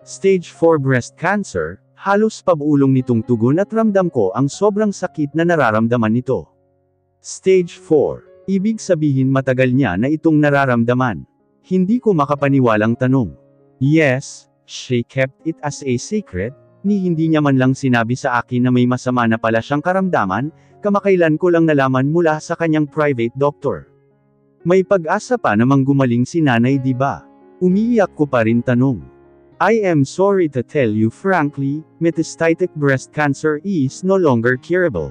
Stage 4 breast cancer, halos pabulong nitong tugon at ramdam ko ang sobrang sakit na nararamdaman nito. Stage 4. Ibig sabihin matagal niya na itong nararamdaman. Hindi ko makapaniwalang tanong. Yes, she kept it as a secret, ni hindi niya man lang sinabi sa akin na may masama na pala siyang karamdaman, kamakailan ko lang nalaman mula sa kanyang private doctor. May pag-asa pa namang gumaling si nanay, di ba? Umiiyak ko pa rin tanong. I am sorry to tell you frankly, metastatic breast cancer is no longer curable.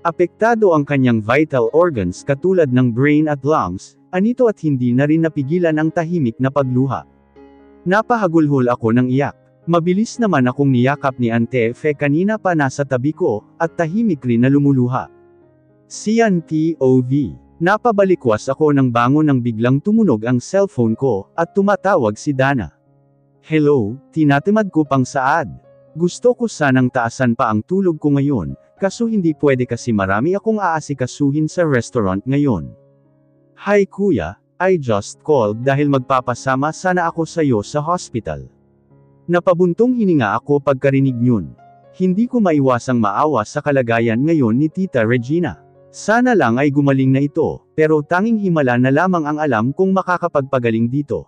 Apektado ang kanyang vital organs katulad ng brain at lungs, anito at hindi na rin napigilan ang tahimik na pagluha. Napahagulhol ako ng iyak. Mabilis naman akong niyakap ni Ante Fe kanina pa nasa tabi ko, at tahimik rin na lumuluha. Sian POV. Napabalikwas ako ng bangon nang biglang tumunog ang cellphone ko, at tumatawag si Dana. Hello, tinatamad ko pang saad. Gusto ko sanang taasan pa ang tulog ko ngayon, kaso hindi pwede kasi marami akong aasikasuhin sa restaurant ngayon. Hi kuya, I just called dahil magpapasama sana ako sayo sa hospital. Napabuntong hininga ako pagkarinig nyun. Hindi ko maiwasang maawa sa kalagayan ngayon ni Tita Regina. Sana lang ay gumaling na ito, pero tanging himala na lamang ang alam kung makakapagpagaling dito.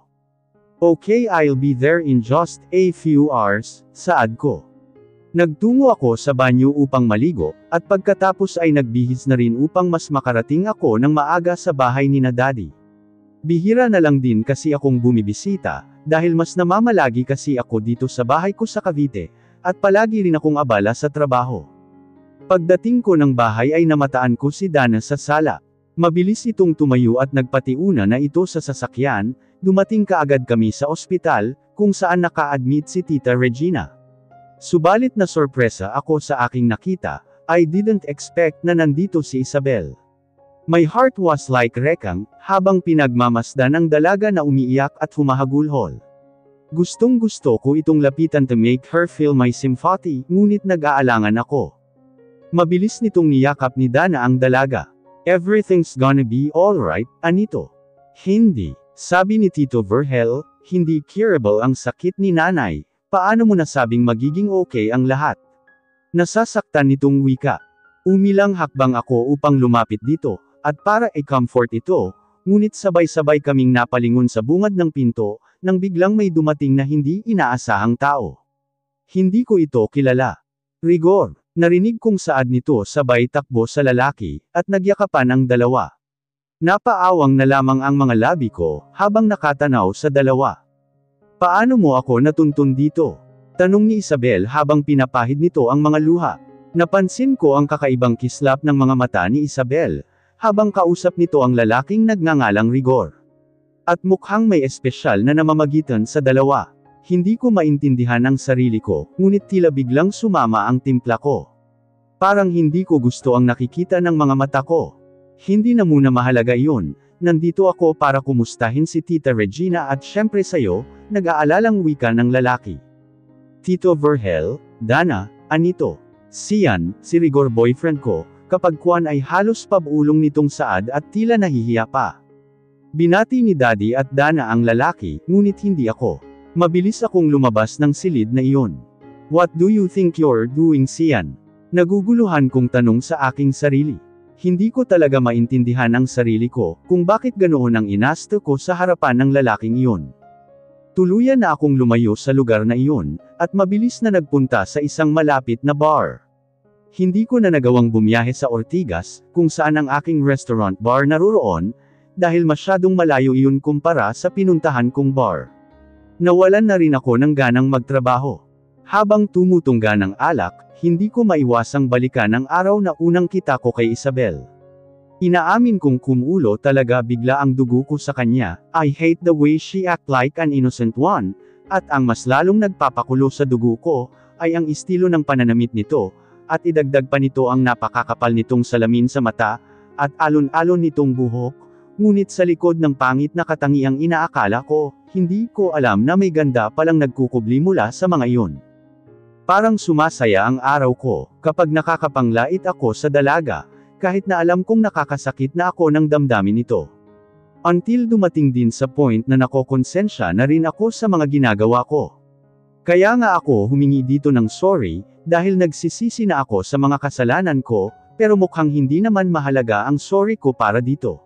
Okay, I'll be there in just a few hours, saad ko. Nagtungo ako sa banyo upang maligo, at pagkatapos ay nagbihis na rin upang mas makarating ako ng maaga sa bahay ni na Daddy. Bihira na lang din kasi akong bumibisita, dahil mas namamalagi kasi ako dito sa bahay ko sa Cavite, at palagi rin akong abala sa trabaho. Pagdating ko ng bahay ay namataan ko si Dana sa sala. Mabilis itong tumayo at nagpatiuna na ito sa sasakyan. Dumating kaagad kami sa ospital, kung saan naka-admit si Tita Regina. Subalit na sorpresa ako sa aking nakita, I didn't expect na nandito si Isabel. My heart was like rekang, habang pinagmamasdan ang dalaga na umiiyak at humahagulhol. Gustong gusto ko itong lapitan to make her feel my sympathy, ngunit nag-aalangan ako. Mabilis nitong niyakap ni Dana ang dalaga. Everything's gonna be alright, anito. Hindi. Sabi ni Tito Vergel, hindi curable ang sakit ni nanay, paano mo nasabing magiging okay ang lahat? Nasasaktan nitong wika. Umilang hakbang ako upang lumapit dito, at para i-comfort ito, ngunit sabay-sabay kaming napalingon sa bungad ng pinto, nang biglang may dumating na hindi inaasahang tao. Hindi ko ito kilala. Rigor, narinig kong saad nito sabay takbo sa lalaki, at nagyakapan ang dalawa. Napaawang na lamang ang mga labi ko, habang nakatanaw sa dalawa. Paano mo ako natuntun dito? Tanong ni Isabel habang pinapahid nito ang mga luha. Napansin ko ang kakaibang kislap ng mga mata ni Isabel, habang kausap nito ang lalaking nagngangalang Rigor. At mukhang may espesyal na namamagitan sa dalawa. Hindi ko maintindihan ang sarili ko, ngunit tila biglang sumama ang timpla ko. Parang hindi ko gusto ang nakikita ng mga mata ko. Hindi na muna mahalaga iyon, nandito ako para kumustahin si Tita Regina at syempre sayo, nag-aalalang wika ng lalaki. Tito Vergel, Dana, anito. Sian, si Rigor boyfriend ko, kapag kuwan ay halos pabulong nitong saad at tila nahihiya pa. Binati ni Daddy at Dana ang lalaki, ngunit hindi ako. Mabilis akong lumabas ng silid na iyon. What do you think you're doing, Sian? Naguguluhan kong tanong sa aking sarili. Hindi ko talaga maintindihan ang sarili ko, kung bakit ganoon ang inasto ko sa harapan ng lalaking iyon. Tuluyan na akong lumayo sa lugar na iyon, at mabilis na nagpunta sa isang malapit na bar. Hindi ko na nagawang bumiyahe sa Ortigas, kung saan ang aking restaurant bar naroroon, dahil masyadong malayo iyon kumpara sa pinuntahan kong bar. Nawalan na rin ako ng ganang magtrabaho. Habang tumutungga ng alak, hindi ko maiwasang balikan ang araw na unang kita ko kay Isabel. Inaamin kong kumulo talaga bigla ang dugo ko sa kanya. I hate the way she act like an innocent one, at ang mas lalong nagpapakulo sa dugo ko, ay ang estilo ng pananamit nito, at idagdag pa nito ang napakakapal nitong salamin sa mata, at alon-alon nitong buhok, ngunit sa likod ng pangit na katangiang inaakala ko, hindi ko alam na may ganda palang nagkukubli mula sa mga iyon. Parang sumasaya ang araw ko, kapag nakakapanglait ako sa dalaga, kahit na alam kong nakakasakit na ako ng damdamin nito. Until dumating din sa point na nakokonsensya na rin ako sa mga ginagawa ko. Kaya nga ako humingi dito ng sorry, dahil nagsisisi na ako sa mga kasalanan ko, pero mukhang hindi naman mahalaga ang sorry ko para dito.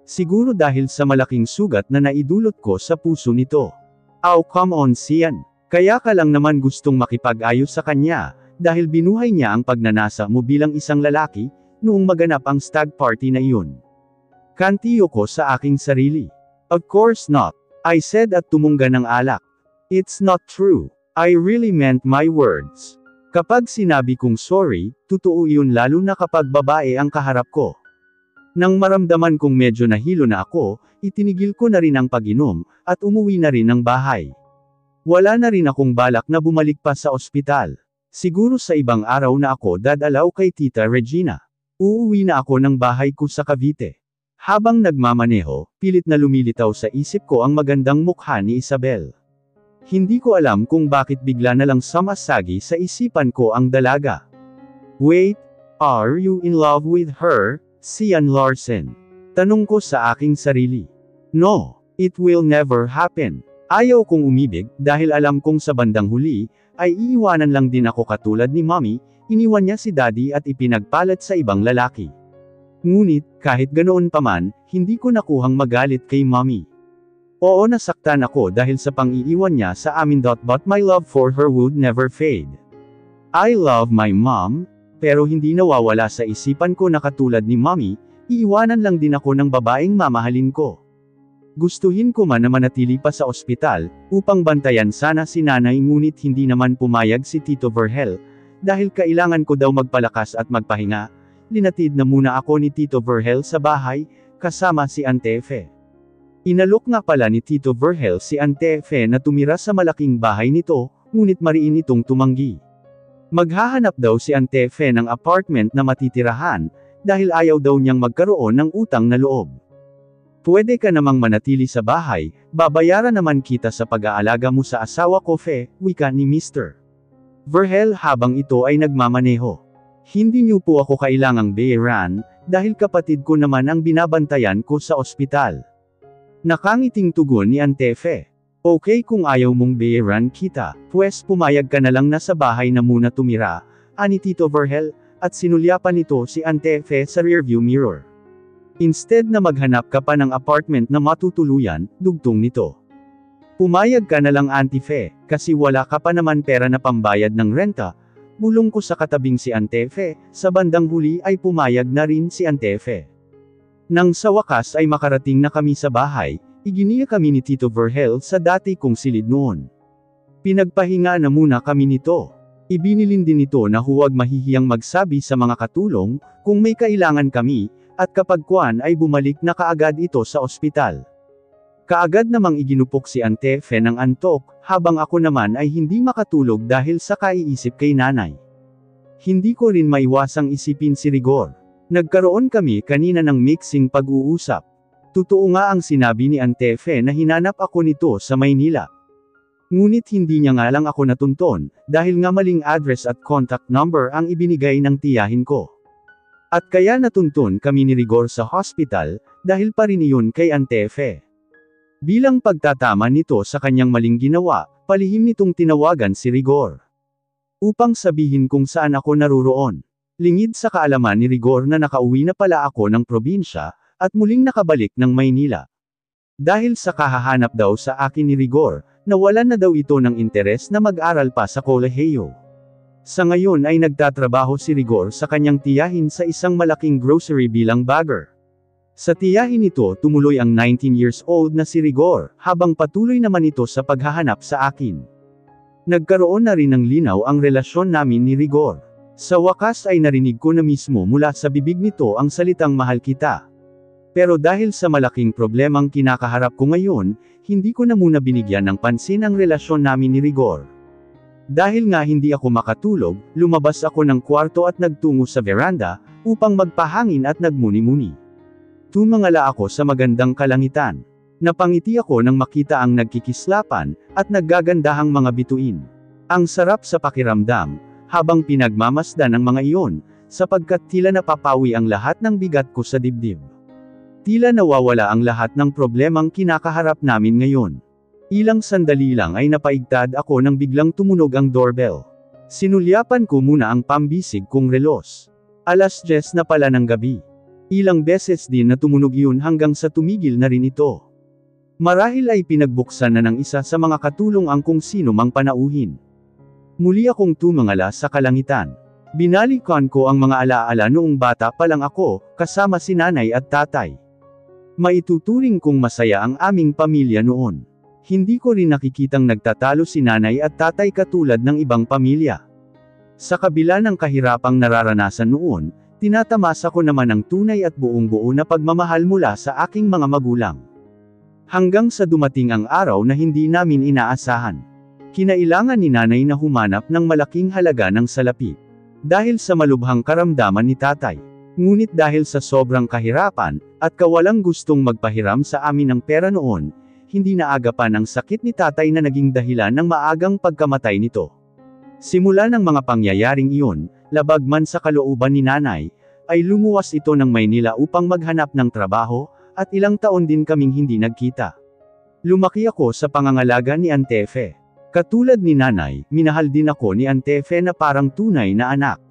Siguro dahil sa malaking sugat na naidulot ko sa puso nito. Oh come on Sian. Kaya ka lang naman gustong makipag-ayos sa kanya, dahil binuhay niya ang pagnanasa mo bilang isang lalaki, noong maganap ang stag party na iyon. Kantiyo ko sa aking sarili. Of course not. I said at tumungga ng alak. It's not true. I really meant my words. Kapag sinabi kong sorry, totoo iyon lalo na kapag babae ang kaharap ko. Nang maramdaman kong medyo nahilo na ako, itinigil ko na rin ang pag-inom, at umuwi na rin ng bahay. Wala na rin akong balak na bumalik pa sa ospital. Siguro sa ibang araw na ako dadalaw kay Tita Regina. Uuwi na ako ng bahay ko sa Cavite. Habang nagmamaneho, pilit na lumilitaw sa isip ko ang magandang mukha ni Isabel. Hindi ko alam kung bakit bigla na lang samasagi sa isipan ko ang dalaga. Wait, are you in love with her, Sian Larsen? Tanong ko sa aking sarili. No, it will never happen. Ayaw kong umibig, dahil alam kong sa bandang huli, ay iiwanan lang din ako katulad ni Mommy, iniwan niya si Daddy at ipinagpalit sa ibang lalaki. Ngunit, kahit ganoon pa man, hindi ko nakuhang magalit kay Mommy. Oo nasaktan ako dahil sa pang-iiwan niya sa amin. But my love for her would never fade. I love my mom, pero hindi nawawala sa isipan ko na katulad ni Mommy, iiwanan lang din ako ng babaeng mamahalin ko. Gustuhin ko man na manatili pa sa ospital, upang bantayan sana si nanay ngunit hindi naman pumayag si Tito Vergel, dahil kailangan ko daw magpalakas at magpahinga. Linatid na muna ako ni Tito Vergel sa bahay, kasama si Auntie Fe. Inalok nga pala ni Tito Vergel si Auntie Fe na tumira sa malaking bahay nito, ngunit mariin itong tumanggi. Maghahanap daw si Auntie Fe ng apartment na matitirahan, dahil ayaw daw niyang magkaroon ng utang na loob. Pwede ka namang manatili sa bahay, babayaran naman kita sa pag-aalaga mo sa asawa ko Fe, wika ni Mr. Vergel habang ito ay nagmamaneho. Hindi niyo po ako kailangang bayaran, dahil kapatid ko naman ang binabantayan ko sa ospital. Nakangiting tugon ni Auntie Fe. Okay kung ayaw mong bayaran kita, pues pumayag ka na lang na sa bahay na muna tumira, ani Tito Vergel, at sinulyapan nito si Auntie Fe sa rearview mirror. Instead na maghanap ka pa ng apartment na matutuluyan, dugtong nito. Pumayag ka na lang Auntie Fe, kasi wala ka pa naman pera na pambayad ng renta, bulong ko sa katabing si Auntie Fe, sa bandang huli ay pumayag na rin si Auntie Fe. Nang sa wakas ay makarating na kami sa bahay, iginiya kami ni Tito Vergel sa dati kong silid noon. Pinagpahinga na muna kami nito. Ibinilin din nito na huwag mahihiyang magsabi sa mga katulong, kung may kailangan kami, at kapag kuwan ay bumalik na kaagad ito sa ospital. Kaagad namang iginupok si Auntie Fe ng antok, habang ako naman ay hindi makatulog dahil sa kaiisip kay nanay. Hindi ko rin maiwasang isipin si Rigor. Nagkaroon kami kanina ng mixing pag-uusap. Totoo nga ang sinabi ni Auntie Fe na hinanap ako nito sa Maynila. Ngunit hindi niya nga lang ako natunton, dahil nga maling address at contact number ang ibinigay ng tiyahin ko. At kaya natuntun kami ni Rigor sa hospital, dahil pa rin iyon kay Auntie Fe. Bilang pagtatama nito sa kanyang maling ginawa, palihim nitong tinawagan si Rigor. Upang sabihin kung saan ako naruroon. Lingid sa kaalaman ni Rigor na nakauwi na pala ako ng probinsya, at muling nakabalik ng Maynila. Dahil sa kahahanap daw sa akin ni Rigor, nawalan na daw ito ng interes na mag-aral pa sa kolehiyo. Sa ngayon ay nagtatrabaho si Rigor sa kanyang tiyahin sa isang malaking grocery bilang bagger. Sa tiyahin nito tumuloy ang 19 years old na si Rigor, habang patuloy naman ito sa paghahanap sa akin. Nagkaroon na rin ng linaw ang relasyon namin ni Rigor. Sa wakas ay narinig ko na mismo mula sa bibig nito ang salitang mahal kita. Pero dahil sa malaking problemang kinakaharap ko ngayon, hindi ko na muna binigyan ng pansin ang relasyon namin ni Rigor. Dahil nga hindi ako makatulog, lumabas ako ng kwarto at nagtungo sa veranda, upang magpahangin at nagmuni-muni. Tumangala ako sa magandang kalangitan. Napangiti ako nang makita ang nagkikislapan, at naggagandahang mga bituin. Ang sarap sa pakiramdam, habang pinagmamasdan ang mga iyon, sapagkat tila napapawi ang lahat ng bigat ko sa dibdib. Tila nawawala ang lahat ng problemang kinakaharap namin ngayon. Ilang sandali lang ay napaigtad ako nang biglang tumunog ang doorbell. Sinulyapan ko muna ang pambisig kong relos. 10:00 na pala ng gabi. Ilang beses din na tumunog yun hanggang sa tumigil na rin ito. Marahil ay pinagbuksan na ng isa sa mga katulong ang kung sino mang panauhin. Muli akong tumangala sa kalangitan. Binalikan ko ang mga alaala noong bata pa lang ako, kasama si nanay at tatay. Maituturing kong masaya ang aming pamilya noon. Hindi ko rin nakikitang nagtatalo si nanay at tatay katulad ng ibang pamilya. Sa kabila ng kahirapang nararanasan noon, tinatamasa ko naman ang tunay at buong-buo na pagmamahal mula sa aking mga magulang. Hanggang sa dumating ang araw na hindi namin inaasahan. Kinailangan ni nanay na humanap ng malaking halaga ng salapi. Dahil sa malubhang karamdaman ni tatay. Ngunit dahil sa sobrang kahirapan, at kawalang gustong magpahiram sa amin ng pera noon, hindi naagapan ang sakit ni tatay na naging dahilan ng maagang pagkamatay nito. Simula ng mga pangyayaring iyon, labag man sa kalooban ni nanay, ay lumuwas ito ng Maynila upang maghanap ng trabaho, at ilang taon din kaming hindi nagkita. Lumaki ako sa pangangalaga ni Antefe. Katulad ni nanay, minahal din ako ni Antefe na parang tunay na anak.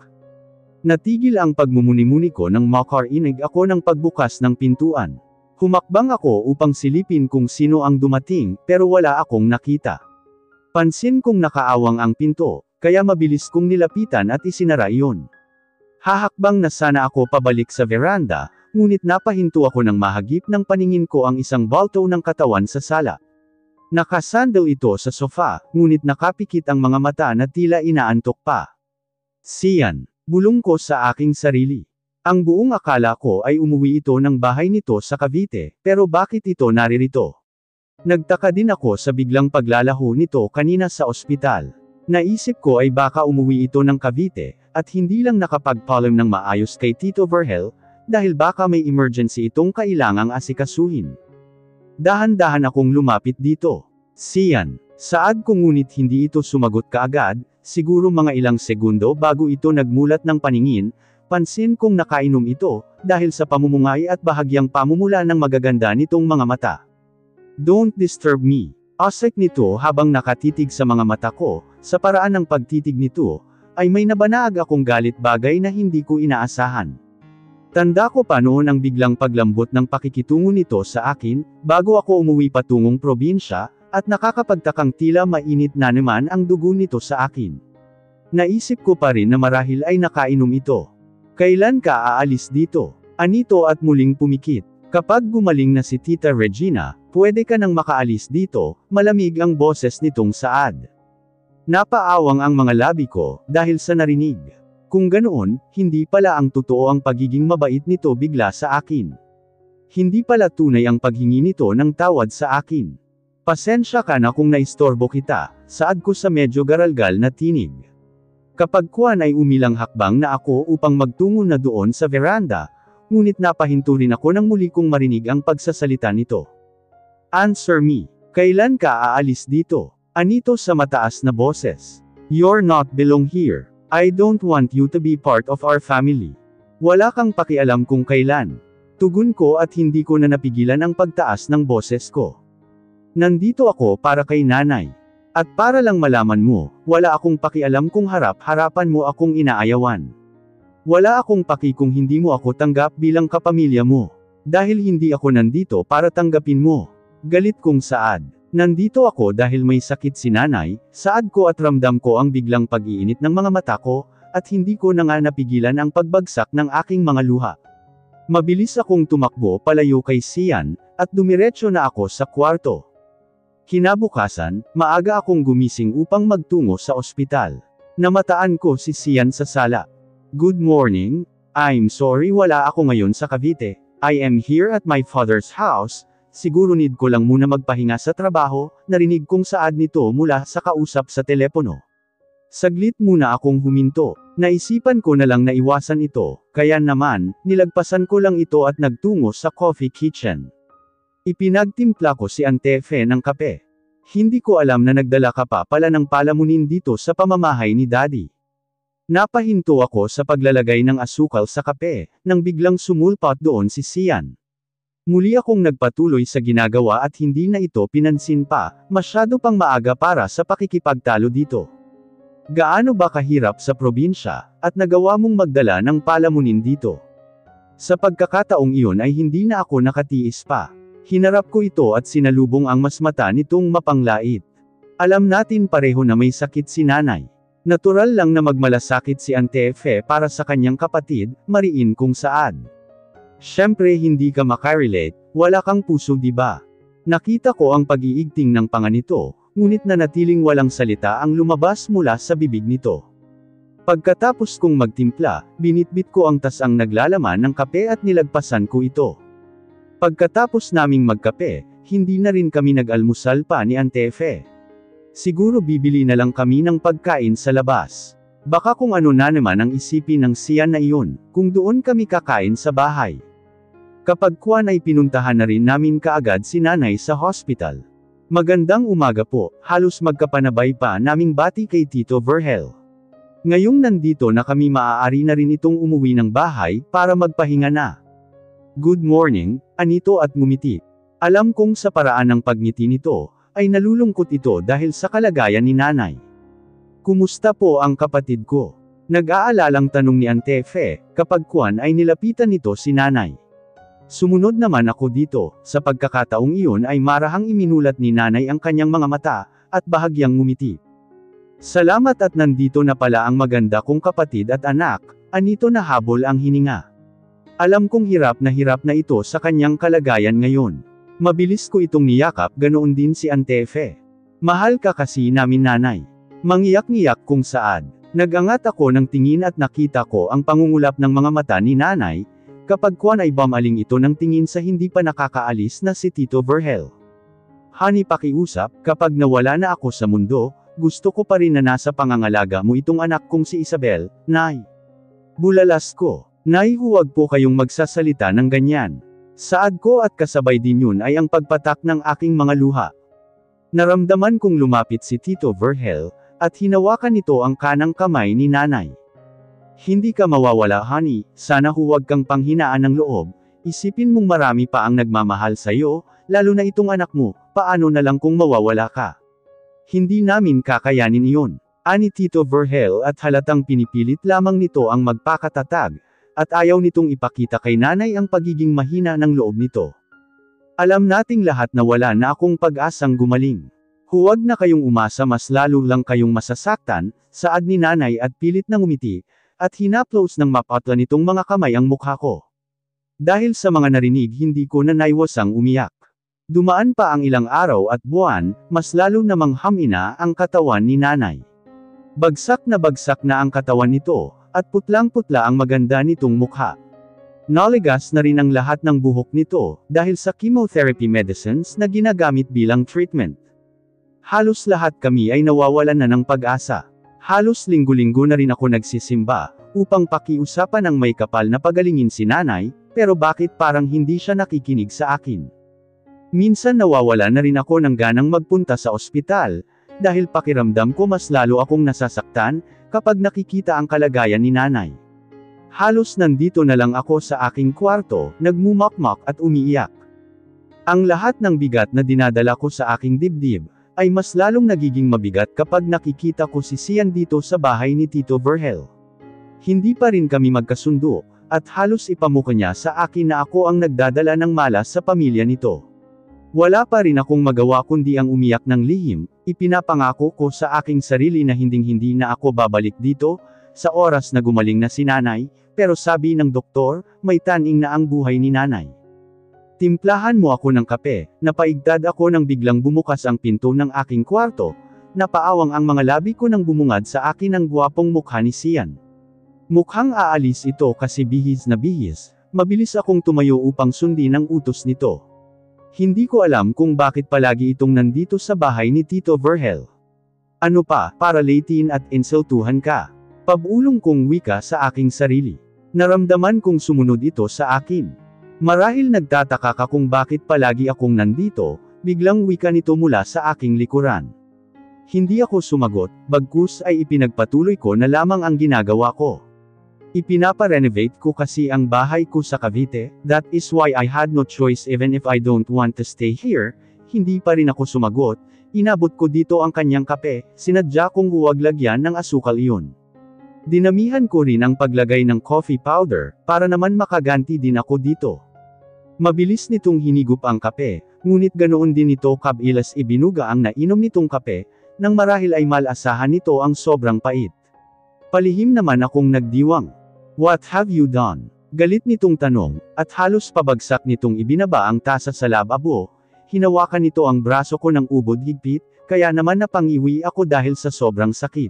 Natigil ang pagmumuni-muni ko nang makarinig ako ng pagbukas ng pintuan. Humakbang ako upang silipin kung sino ang dumating, pero wala akong nakita. Pansin kong nakaawang ang pinto, kaya mabilis kong nilapitan at isinara iyon. Hahakbang na sana ako pabalik sa veranda, ngunit napahinto ako ng mahagip ng paningin ko ang isang balto ng katawan sa sala. Nakasandal ito sa sofa, ngunit nakapikit ang mga mata na tila inaantok pa. Sian, bulong ko sa aking sarili. Ang buong akala ko ay umuwi ito ng bahay nito sa Cavite, pero bakit ito naririto? Nagtaka din ako sa biglang paglalaho nito kanina sa ospital. Naisip ko ay baka umuwi ito ng Cavite, at hindi lang nakapagpaalam ng maayos kay Tito Vergel, dahil baka may emergency itong kailangang asikasuhin. Dahan-dahan akong lumapit dito. Sian, saad ko ngunit hindi ito sumagot kaagad, siguro mga ilang segundo bago ito nagmulat ng paningin. Pansin kong nakainom ito, dahil sa pamumungay at bahagyang pamumula ng magaganda nitong mga mata. Don't disturb me. Asik nito habang nakatitig sa mga mata ko, sa paraan ng pagtitig nito, ay may nabanaag akong galit bagay na hindi ko inaasahan. Tanda ko pa noon ang biglang paglambot ng pakikitungo nito sa akin, bago ako umuwi patungong probinsya, at nakakapagtakang tila mainit na naman ang dugo nito sa akin. Naisip ko pa rin na marahil ay nakainom ito. Kailan ka aalis dito? Anito at muling pumikit. Kapag gumaling na si Tita Regina, pwede ka nang makaalis dito, malamig ang boses nitong saad. Napaawang ang mga labi ko, dahil sa narinig. Kung ganoon, hindi pala ang totoo ang pagiging mabait nito bigla sa akin. Hindi pala tunay ang paghingi nito ng tawad sa akin. Pasensya ka na kung naistorbo kita, saad ko sa medyo garalgal na tinig. Kapag kuwan ay umilang hakbang na ako upang magtungo na doon sa veranda, ngunit napahinto rin ako nang muli kong marinig ang pagsasalita nito. Answer me. Kailan ka aalis dito? Anito sa mataas na boses. You're not belong here. I don't want you to be part of our family. Wala kang pakialam kung kailan. Tugon ko at hindi ko na napigilan ang pagtaas ng boses ko. Nandito ako para kay nanay. At para lang malaman mo, wala akong pakialam kung harap-harapan mo akong inaayawan. Wala akong paki kung hindi mo ako tanggap bilang kapamilya mo. Dahil hindi ako nandito para tanggapin mo. Galit kong saad. Nandito ako dahil may sakit si nanay, saad ko at ramdam ko ang biglang pag-iinit ng mga mata ko, at hindi ko na nga napigilan ang pagbagsak ng aking mga luha. Mabilis akong tumakbo palayo kay Sian, at dumiretso na ako sa kwarto. Kinabukasan, maaga akong gumising upang magtungo sa ospital. Namataan ko si Sian sa sala. Good morning, I'm sorry wala ako ngayon sa Cavite. I am here at my father's house. Siguro need ko lang muna magpahinga sa trabaho, narinig kong saad nito mula sa kausap sa telepono. Saglit muna akong huminto. Naisipan ko na lang na iwasan ito, kaya naman, nilagpasan ko lang ito at nagtungo sa coffee kitchen. Ipinagtimpla ko si Antefe ng kape. Hindi ko alam na nagdala ka pa pala ng palamunin dito sa pamamahay ni Daddy. Napahinto ako sa paglalagay ng asukal sa kape, nang biglang sumulpot doon si Sian. Muli akong nagpatuloy sa ginagawa at hindi na ito pinansin pa, masyado pang maaga para sa pakikipagtalo dito. Gaano ba kahirap sa probinsya, at nagawa mong magdala ng palamunin dito? Sa pagkakataong iyon ay hindi na ako nakatiis pa. Hinarap ko ito at sinalubong ang mas mata nitong mapanglait. Alam natin pareho na may sakit si nanay. Natural lang na magmalasakit si Ante Fe para sa kanyang kapatid, mariin kung saan. Siyempre hindi ka makarelate, wala kang puso di ba? Nakita ko ang pag-iigting ng panga nito, ngunit nanatiling walang salita ang lumabas mula sa bibig nito. Pagkatapos kong magtimpla, binitbit ko ang tasang naglalaman ng kape at nilagpasan ko ito. Pagkatapos naming magkape, hindi na rin kami nag-almusal pa ni Ante Fe. Siguro bibili na lang kami ng pagkain sa labas. Baka kung ano na naman ang isipin ng siyan na iyon, kung doon kami kakain sa bahay. Kapag kuwan ay pinuntahan na rin namin kaagad si nanay sa hospital. Magandang umaga po, halos magkapanabay pa naming bati kay Tito Vergel. Ngayong nandito na kami maaari na rin itong umuwi ng bahay, para magpahinga na. Good morning, anito at ngumiti. Alam kong sa paraan ng pagngiti nito, ay nalulungkot ito dahil sa kalagayan ni nanay. Kumusta po ang kapatid ko? Nag-aalalang tanong ni Ante Fe, kapag kuwan ay nilapitan nito si nanay. Sumunod naman ako dito, sa pagkakataong iyon ay marahang iminulat ni nanay ang kanyang mga mata, at bahagyang ngumiti. Salamat at nandito na pala ang maganda kong kapatid at anak, anito na habol ang hininga. Alam kong hirap na ito sa kanyang kalagayan ngayon. Mabilis ko itong niyakap ganoon din si Ante Fe. Mahal ka kasi namin nanay. Mangiyak-ngiyak kung saad. Nagangat ako ng tingin at nakita ko ang pangungulap ng mga mata ni nanay, kapag kuwan ay bumaling ito ng tingin sa hindi pa nakakaalis na si Tito Vergel. Honey pakiusap, kapag nawala na ako sa mundo, gusto ko pa rin na nasa pangangalaga mo itong anak kong si Isabel, Nay. Bulalas ko. Nay huwag po kayong magsasalita ng ganyan. Saad ko at kasabay din yun ay ang pagpatak ng aking mga luha. Naramdaman kong lumapit si Tito Vergel, at hinawakan nito ang kanang kamay ni nanay. Hindi ka mawawala honey, sana huwag kang panghinaan ng loob, isipin mong marami pa ang nagmamahal sa'yo, lalo na itong anak mo, paano na lang kung mawawala ka? Hindi namin kakayanin iyon. Ani Tito Vergel at halatang pinipilit lamang nito ang magpakatatag, at ayaw nitong ipakita kay nanay ang pagiging mahina ng loob nito. Alam nating lahat na wala na akong pag-asang gumaling. Huwag na kayong umasa, mas lalo lang kayong masasaktan, saad ni nanay at pilit na ngumiti, at hinaplos ng mapatla nitong mga kamay ang mukha ko. Dahil sa mga narinig hindi ko na naiwasang umiyak. Dumaan pa ang ilang araw at buwan, mas lalo namang hamina ang katawan ni nanay. Bagsak na ang katawan nito, at putlang-putla ang maganda nitong mukha. Naligas na rin ang lahat ng buhok nito, dahil sa chemotherapy medicines na ginagamit bilang treatment. Halos lahat kami ay nawawalan na ng pag-asa. Halos linggo-linggo na rin ako nagsisimba, upang pakiusapan ang may kapal na pagalingin si nanay, pero bakit parang hindi siya nakikinig sa akin? Minsan nawawala na rin ako ng ganang magpunta sa ospital, dahil pakiramdam ko mas lalo akong nasasaktan, kapag nakikita ang kalagayan ni nanay. Halos nandito na lang ako sa aking kwarto, nagmumakmak at umiiyak. Ang lahat ng bigat na dinadala ko sa aking dibdib, ay mas lalong nagiging mabigat kapag nakikita ko si Sian dito sa bahay ni Tito Vergel. Hindi pa rin kami magkasundo, at halos ipamukha niya sa akin na ako ang nagdadala ng malas sa pamilya nito. Wala pa rin akong magawa kundi ang umiyak ng lihim, ipinapangako ko sa aking sarili na hinding-hindi na ako babalik dito, sa oras na gumaling na si nanay, pero sabi ng doktor, may taning na ang buhay ni nanay. Timplahan mo ako ng kape, napaigtad ako nang biglang bumukas ang pinto ng aking kwarto, napaawang ang mga labi ko nang bumungad sa akin ang gwapong mukha ni Sian. Mukhang aalis ito kasi bihis na bihis, mabilis akong tumayo upang sundin ang utos nito. Hindi ko alam kung bakit palagi itong nandito sa bahay ni Tito Vergel. Ano pa, para latin at insultuhan ka? Pabulong kong wika sa aking sarili. Naramdaman kong sumunod ito sa akin. Marahil nagtataka ka kung bakit palagi akong nandito, biglang wika nito mula sa aking likuran. Hindi ako sumagot, bagkus ay ipinagpatuloy ko na lamang ang ginagawa ko. Ipinapa-renovate ko kasi ang bahay ko sa Cavite, that is why I had no choice even if I don't want to stay here. Hindi pa rin ako sumagot, inabot ko dito ang kanyang kape, sinadya kong huwag lagyan ng asukal iyon. Dinamihan ko rin ang paglagay ng coffee powder, para naman makaganti din ako dito. Mabilis nitong hinigup ang kape, ngunit ganoon din ito kabilas ibinuga ang nainom nitong kape, nang marahil ay malasahan nito ang sobrang pait. Palihim naman akong nagdiwang. What have you done? Galit nitong tanong, at halos pabagsak nitong ibinaba ang tasa sa lababo. Hinawakan nito ang braso ko ng ubod higpit, kaya naman napangiwi ako dahil sa sobrang sakit.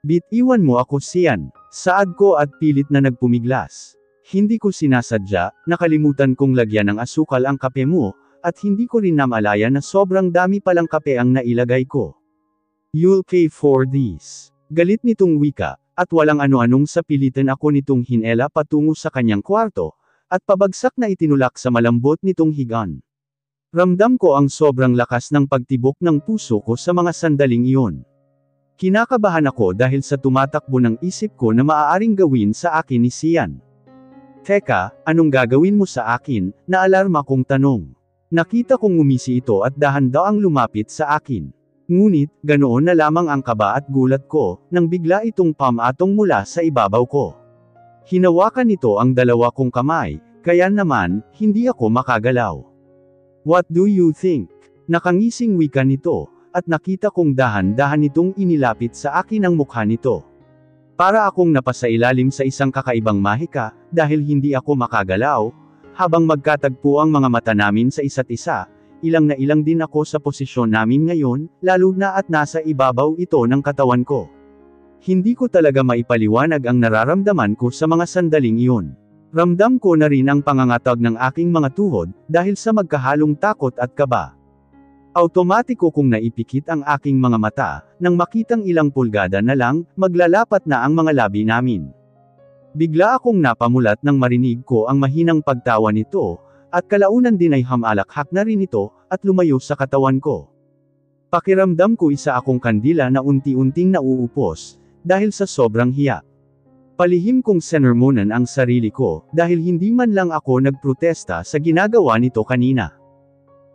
Bitiwan mo ako siyan, saad ko at pilit na nagpumiglas. Hindi ko sinasadya, nakalimutan kong lagyan ng asukal ang kape mo, at hindi ko rin namalaya na sobrang dami palang kape ang nailagay ko. You'll pay for this. Galit nitong wika, at walang ano-anong sa pilitan ako nitong hinela patungo sa kanyang kwarto, at pabagsak na itinulak sa malambot nitong higaan. Ramdam ko ang sobrang lakas ng pagtibok ng puso ko sa mga sandaling iyon. Kinakabahan ako dahil sa tumatakbo ng isip ko na maaaring gawin sa akin ni Sian. Teka, anong gagawin mo sa akin? Naalarma kong tanong. Nakita kong ngumisi ito at dahan-daang lumapit sa akin. Ngunit, ganoon na lamang ang kaba at gulat ko, nang bigla itong pamatong mula sa ibabaw ko. Hinawakan nito ang dalawa kong kamay, kaya naman, hindi ako makagalaw. What do you think? Nakangising wika nito, at nakita kong dahan-dahan nitong inilapit sa akin ang mukha nito. Para akong napasailalim sa isang kakaibang mahika, dahil hindi ako makagalaw, habang magkatagpo ang mga mata namin sa isa't isa. Ilang na ilang din ako sa posisyon namin ngayon, lalo na at nasa ibabaw ito ng katawan ko. Hindi ko talaga maipaliwanag ang nararamdaman ko sa mga sandaling iyon. Ramdam ko na rin ang pangangatag ng aking mga tuhod, dahil sa magkahalong takot at kaba. Automatiko kong naipikit ang aking mga mata, nang makitang ilang pulgada na lang, maglalapat na ang mga labi namin. Bigla akong napamulat nang marinig ko ang mahinang pagtawa nito, at kalaunan din ay hamalakhak na rin ito, at lumayo sa katawan ko. Pakiramdam ko isa akong kandila na unti-unting nauupos, dahil sa sobrang hiya. Palihim kong senermonan ang sarili ko, dahil hindi man lang ako nagprotesta sa ginagawa nito kanina.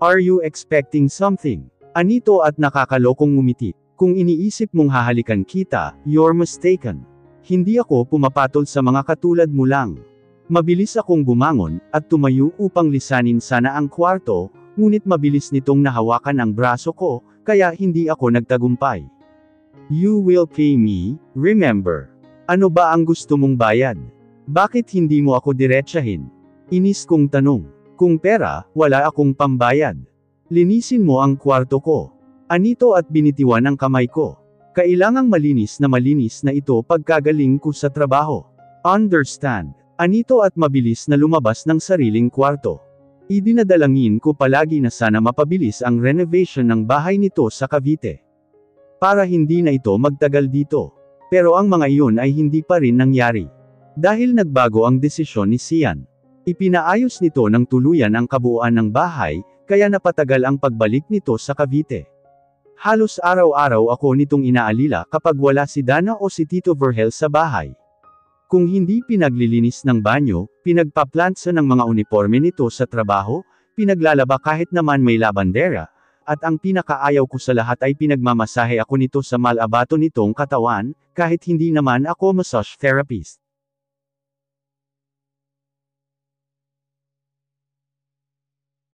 Are you expecting something? Anito at nakakalokong ngumiti. Kung iniisip mong hahalikan kita, you're mistaken. Hindi ako pumapatol sa mga katulad mo lang. Mabilis akong bumangon, at tumayo upang lisanin sana ang kwarto, ngunit mabilis nitong nahawakan ang braso ko, kaya hindi ako nagtagumpay. You will pay me, remember. Ano ba ang gusto mong bayad? Bakit hindi mo ako diretsahin? Inis kong tanong. Kung pera, wala akong pambayad. Linisin mo ang kwarto ko. Anito at binitiwan ang kamay ko. Kailangang malinis na ito pagkagaling ko sa trabaho. Understand? Anito at mabilis na lumabas ng sariling kwarto. Idinadalangin ko palagi na sana mapabilis ang renovation ng bahay nito sa Cavite. Para hindi na ito magtagal dito. Pero ang mga iyon ay hindi pa rin nangyari. Dahil nagbago ang desisyon ni Sian. Ipinaayos nito ng tuluyan ang kabuuan ng bahay, kaya napatagal ang pagbalik nito sa Cavite. Halos araw-araw ako nitong inaalila kapag wala si Dana o si Tito Vergel sa bahay. Kung hindi pinaglilinis ng banyo, pinagpaplantsa ng mga uniforme nito sa trabaho, pinaglalaba kahit naman may labandera, at ang pinakaayaw ko sa lahat ay pinagmamasahe ako nito sa malabato nitong katawan, kahit hindi naman ako massage therapist.